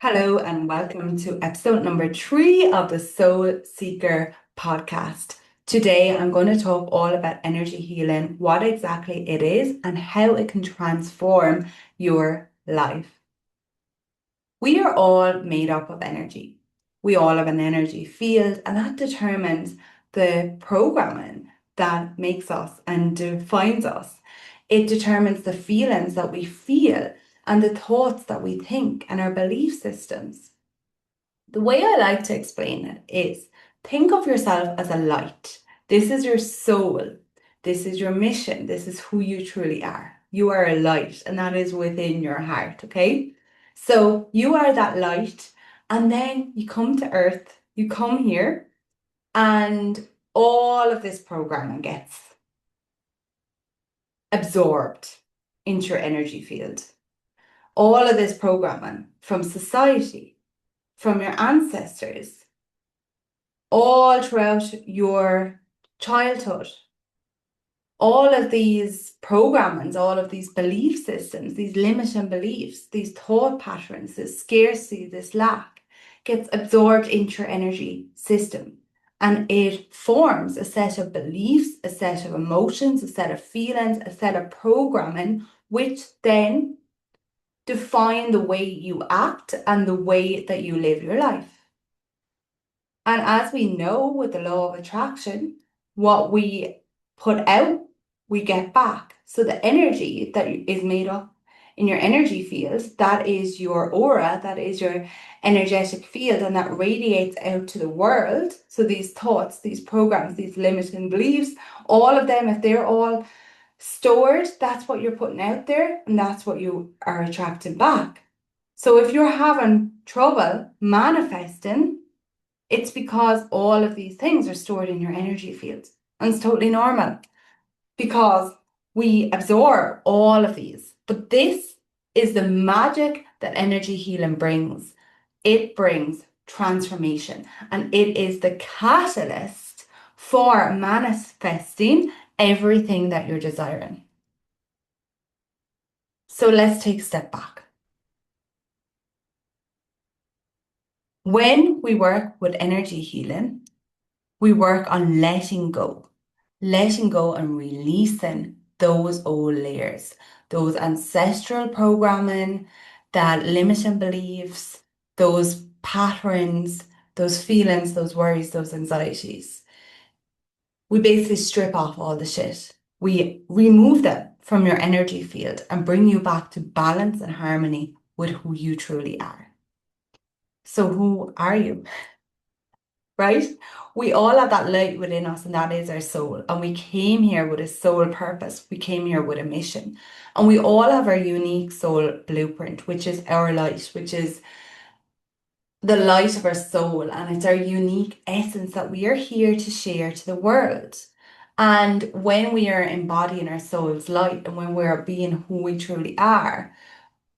Hello, and welcome to episode number 3 of the Soul Seeker podcast. Today, I'm going to talk all about energy healing, what exactly it is, and how it can transform your life. We are all made up of energy. We all have an energy field, and that determines the programming that makes us and defines us. It determines the feelings that we feel and the thoughts that we think and our belief systems. The way I like to explain it is think of yourself as a light. This is your soul. This is your mission. This is who you truly are. You are a light, and that is within your heart, okay? So you are that light, and then you come to earth, you come here, and all of this programming gets absorbed into your energy field. All of this programming from society, from your ancestors, all throughout your childhood. All of these programmings, all of these belief systems, these limiting beliefs, these thought patterns, this scarcity, this lack, gets absorbed into your energy system. And it forms a set of beliefs, a set of emotions, a set of feelings, a set of programming, which then define the way you act and the way that you live your life. And as we know with the law of attraction, what we put out, we get back. So the energy that is made up in your energy field, that is your aura, that is your energetic field, and that radiates out to the world. So these thoughts, these programs, these limiting beliefs, all of them, if they're all stored, that's what you're putting out there, and that's what you are attracting back. So if you're having trouble manifesting, it's because all of these things are stored in your energy field. And it's totally normal because we absorb all of these. But this is the magic that energy healing brings. It brings transformation, and it is the catalyst for manifesting everything that you're desiring. So let's take a step back. When we work with energy healing, we work on letting go and releasing those old layers, those ancestral programming, that limiting beliefs, those patterns, those feelings, those worries, those anxieties. We basically strip off all the shit. We remove them from your energy field and bring you back to balance and harmony with who you truly are. So who are you? Right? We all have that light within us, and that is our soul. And we came here with a soul purpose. We came here with a mission. And we all have our unique soul blueprint, which is our light, which is the light of our soul. And it's our unique essence that we are here to share to the world. And when we are embodying our soul's light and when we are being who we truly are,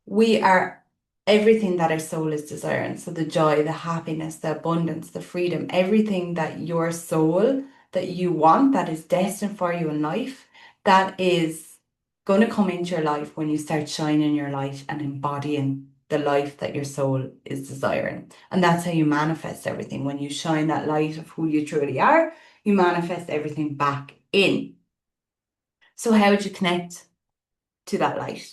we are everything that our soul is desiring. So the joy, the happiness, the abundance, the freedom, everything that your soul, that you want, that is destined for you in life, that is going to come into your life when you start shining your light and embodying the life that your soul is desiring. And that's how you manifest everything. When you shine that light of who you truly are, you manifest everything back in. So how would you connect to that light?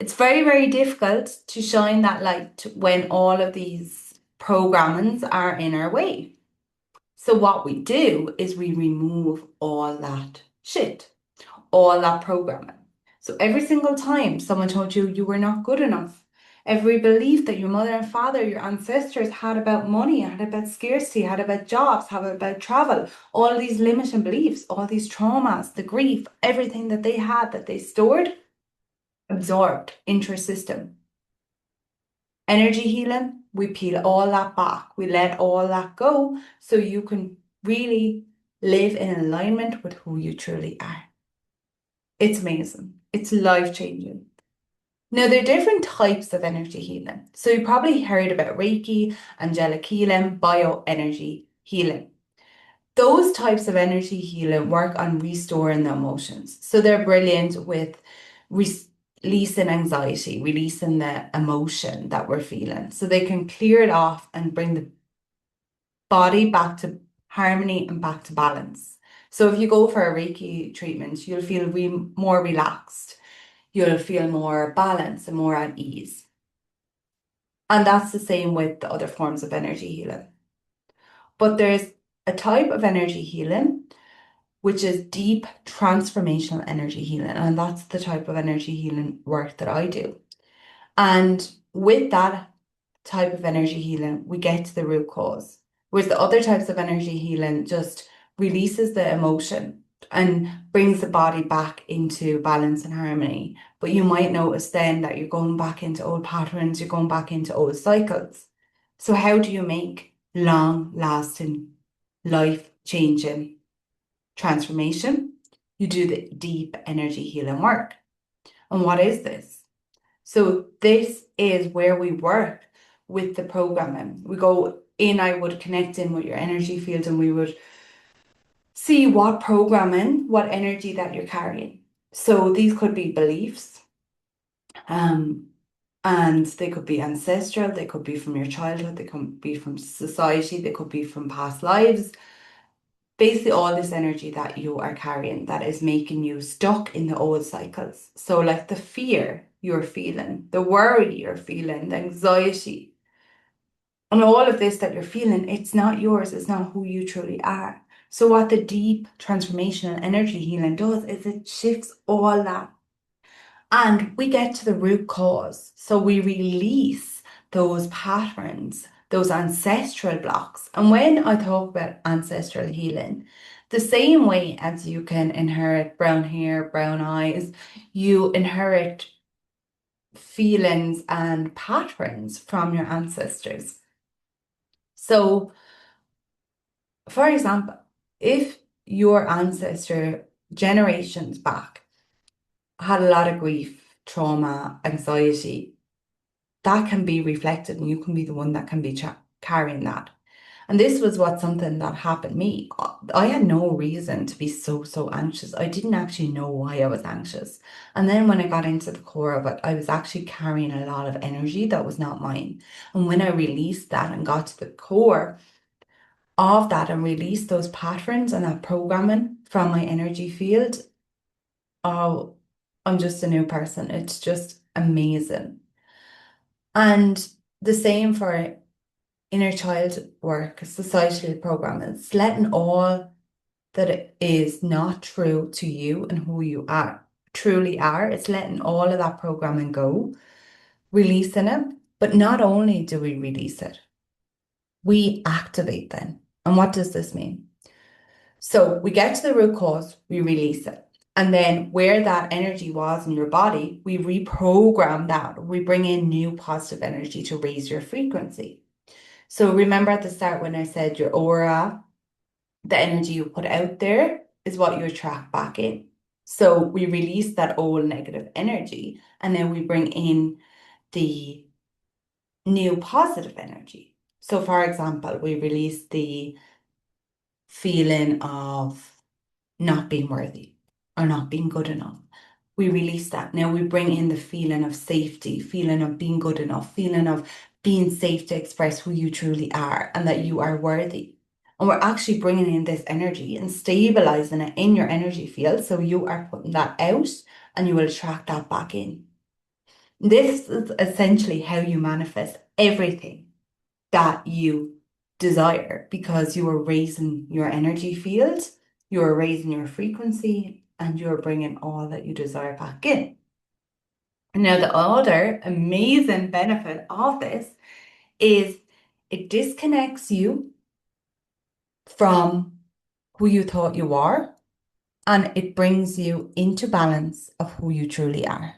It's very, very difficult to shine that light when all of these programmings are in our way. So what we do is we remove all that shit, all that programming. So every single time someone told you you were not good enough, every belief that your mother and father, your ancestors had about money, had about scarcity, had about jobs, had about travel, all these limiting beliefs, all these traumas, the grief, everything that they had that they stored, absorbed into your system. Energy healing, we peel all that back. We let all that go so you can really live in alignment with who you truly are. It's amazing. It's life-changing. Now, there are different types of energy healing. So you probably heard about Reiki, angelic healing, bioenergy healing. Those types of energy healing work on restoring the emotions. So they're brilliant with releasing anxiety, releasing the emotion that we're feeling. So they can clear it off and bring the body back to harmony and back to balance. So if you go for a Reiki treatment, you'll feel more relaxed. You'll feel more balanced and more at ease. And that's the same with the other forms of energy healing. But there's a type of energy healing which is deep transformational energy healing. And that's the type of energy healing work that I do. And with that type of energy healing, we get to the root cause. Whereas the other types of energy healing just releases the emotion and brings the body back into balance and harmony. But you might notice then that you're going back into old patterns, you're going back into old cycles. So how do you make long-lasting, life-changing transformation? You do the deep energy healing work. And what is this? So this is where we work with the programming. We go in, I would connect in with your energy field, and we would see what programming, what energy that you're carrying. So these could be beliefs, and they could be ancestral, they could be from your childhood, they could be from society, they could be from past lives. Basically, all this energy that you are carrying that is making you stuck in the old cycles. So, like the fear you're feeling, the worry you're feeling, the anxiety, and all of this that you're feeling, it's not yours, it's not who you truly are. So, what the deep transformational energy healing does is it shifts all that. And we get to the root cause. So, we release those patterns, those ancestral blocks. And when I talk about ancestral healing, the same way as you can inherit brown hair, brown eyes, you inherit feelings and patterns from your ancestors. So, for example, if your ancestor generations back had a lot of grief, trauma, anxiety, that can be reflected, and you can be the one that can be carrying that. And this was something that happened to me. I had no reason to be so anxious. I didn't actually know why I was anxious. And then when I got into the core of it, I was actually carrying a lot of energy that was not mine. And when I released that and got to the core of that and released those patterns and that programming from my energy field, oh, I'm just a new person. It's just amazing. And the same for inner child work, societal programming. It's letting all that it is not true to you and who you are truly are. It's letting all of that programming go, releasing it. But not only do we release it, we activate them. And what does this mean? So we get to the root cause, we release it. And then where that energy was in your body, we reprogram that. We bring in new positive energy to raise your frequency. So remember at the start when I said your aura, the energy you put out there is what you attract back in. So we release that old negative energy and then we bring in the new positive energy. So for example, we release the feeling of not being worthy or not being good enough. We release that. Now we bring in the feeling of safety, feeling of being good enough, feeling of being safe to express who you truly are and that you are worthy. And we're actually bringing in this energy and stabilizing it in your energy field. So you are putting that out and you will attract that back in. This is essentially how you manifest everything that you desire because you are raising your energy field, you are raising your frequency, and you're bringing all that you desire back in. Now, the other amazing benefit of this is it disconnects you from who you thought you are, and it brings you into balance of who you truly are.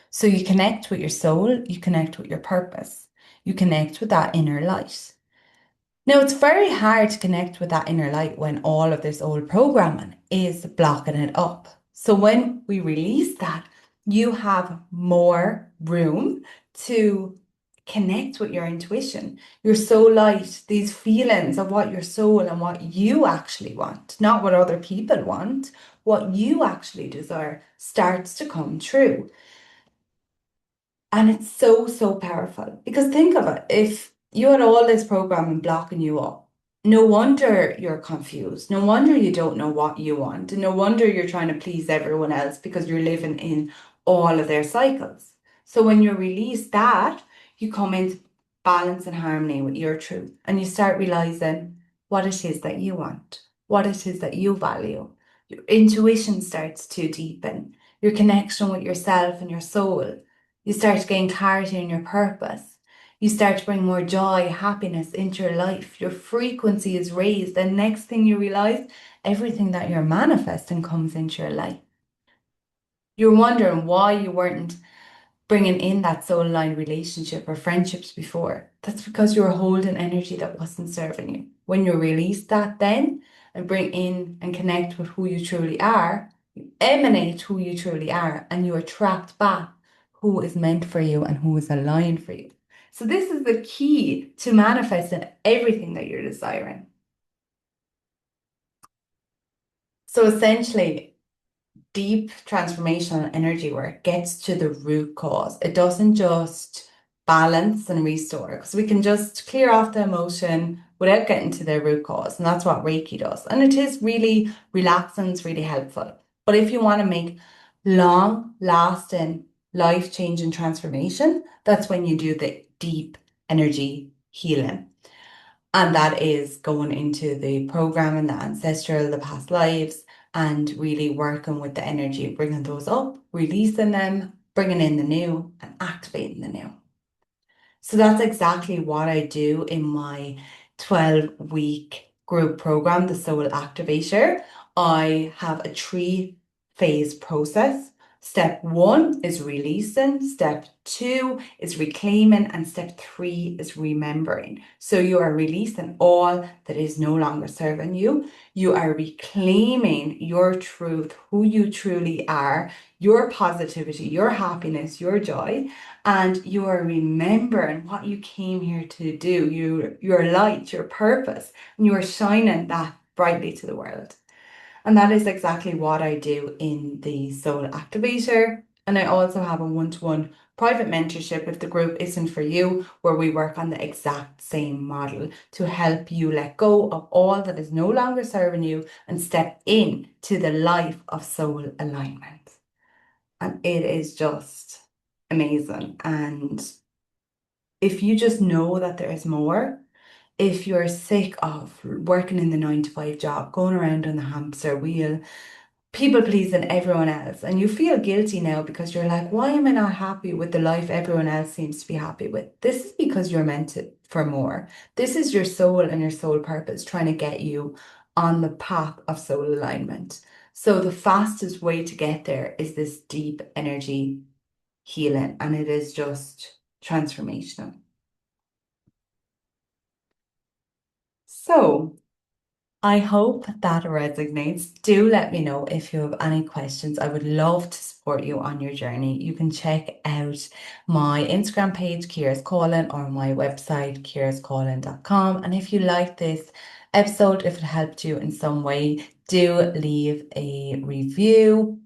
So you connect with your soul, you connect with your purpose, you connect with that inner light. Now, it's very hard to connect with that inner light when all of this old programming is blocking it up. So when we release that, you have more room to connect with your intuition, your soul light, these feelings of what your soul and what you actually want, not what other people want, what you actually desire starts to come true. And it's so, so powerful because think of it. If you had all this programming blocking you up, no wonder you're confused. No wonder you don't know what you want. And no wonder you're trying to please everyone else because you're living in all of their cycles. So when you release that, you come into balance and harmony with your truth and you start realizing what it is that you want, what it is that you value. Your intuition starts to deepen, your connection with yourself and your soul. You start to gain clarity in your purpose. You start to bring more joy, happiness into your life. Your frequency is raised. And next thing you realize, everything that you're manifesting comes into your life. You're wondering why you weren't bringing in that soul aligned relationship or friendships before. That's because you were holding energy that wasn't serving you. When you release that, then and bring in and connect with who you truly are, you emanate who you truly are, and you attract back who is meant for you and who is aligned for you. So, this is the key to manifesting everything that you're desiring. So, essentially, deep transformational energy work gets to the root cause. It doesn't just balance and restore because we can just clear off the emotion without getting to the root cause. And that's what Reiki does. And it is really relaxing, it's really helpful. But if you want to make long lasting, life changing transformation, that's when you do the deep energy healing. And that is going into the programming, the ancestral, the past lives, and really working with the energy, bringing those up, releasing them, bringing in the new, and activating the new. So that's exactly what I do in my 12-week group program, the Soul Activator. I have a three-phase process. Step one is releasing, step two is reclaiming, and step three is remembering. So you are releasing all that is no longer serving you. You are reclaiming your truth, who you truly are, your positivity, your happiness, your joy, and you are remembering what you came here to do, your light, your purpose, and you are shining that brightly to the world. And that is exactly what I do in the Soul Activator. And I also have a one-to-one private mentorship if the group isn't for you, where we work on the exact same model to help you let go of all that is no longer serving you and step in to the life of soul alignment. And it is just amazing. And if you just know that there is more, if you're sick of working in the 9 to 5 job, going around on the hamster wheel, people pleasing everyone else, and you feel guilty now because you're like, why am I not happy with the life everyone else seems to be happy with? This is because you're meant to, for more. This is your soul and your soul purpose trying to get you on the path of soul alignment. So the fastest way to get there is this deep energy healing, and it is just transformational. So I hope that resonates. Do let me know if you have any questions. I would love to support you on your journey. You can check out my Instagram page, Kira's Calling, or my website, kirascalling.com. And if you like this episode, if it helped you in some way, do leave a review.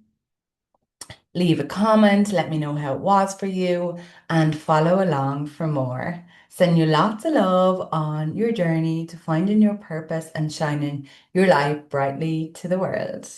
Leave a comment, let me know how it was for you, and follow along for more. Send you lots of love on your journey to finding your purpose and shining your light brightly to the world.